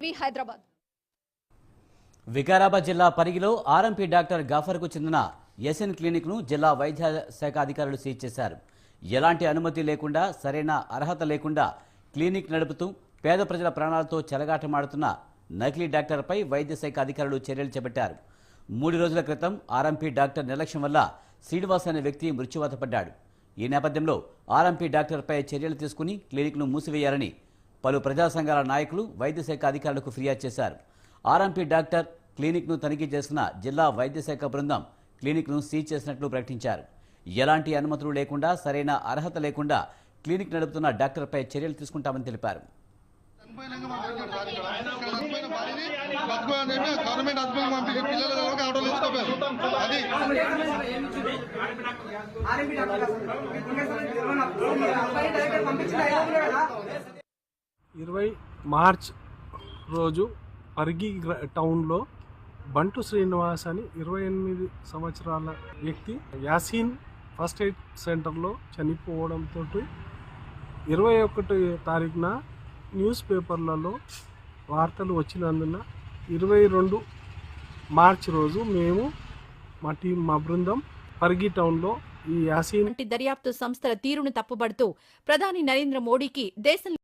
హైదరాబాద్ వికారాబాద్ జిల్లా పరిగిలో RMP doctor గాఫర్కు చెందిన SN క్లినిక్ను జిల్లా వైద్య శాఖ అధికారులు సీజ్ చేశారు. ఎలాంటి అనుమతి లేకుండా, సరైన అర్హత లేకుండా క్లినిక్ నడుపుతూ పేద ప్రజల ప్రాణాలతో చెలగాటమాడుతున్న నకిలీ డాక్టర్పై వైద్య శాఖ అధికారులు చర్యలు చేపట్టారు. 3 రోజుల క్రితం ఆర్ఎంపీ డాక్టర్ నిర్లక్ష్యం వల్ల శ్రీనివాస్ అనే వ్యక్తి మృత్యువాత పడ్డాడు. ఈ నేపథ్యంలో ఆర్ఎంపీ డాక్టర్పై చర్యలు తీసుకుని క్లినిక్ను మూసివేయాలని పలు ప్రజా సంఘాల నాయకులు వైద్య శాఖ అధికారులకు ఫిర్యాదు చేశారు. ఆర్ఎంపీ డాక్టర్ క్లినిక్ను తనిఖీ చేసిన జిల్లా వైద్య శాఖ బృందం క్లినిక్ను సీజ్ చేసినట్లు ప్రకటించారు. ఎలాంటి అనుమతులు లేకుండా, సరైన అర్హత లేకుండా క్లినిక్ నడుపుతున్న డాక్టర్పై చర్యలు తీసుకుంటామని తెలిపారు. మార్చ్ రోజు పరిగి టౌన్లో బంటు శ్రీనివాస్ అని 28 సంవత్సరాల వ్యక్తి యాసీన్ ఫస్ట్ ఎయిడ్ సెంటర్లో చనిపోవడంతో 21 తారీఖున న్యూస్ పేపర్లలో వార్తలు వచ్చినందున 22 మార్చ్ రోజు మేము మా బృందం పరిగి టౌన్లో ఈ యాసీన్ దర్యాప్తు సంస్థల తీరును తప్పుబడుతూ ప్రధాని నరేంద్ర మోడీకి దేశం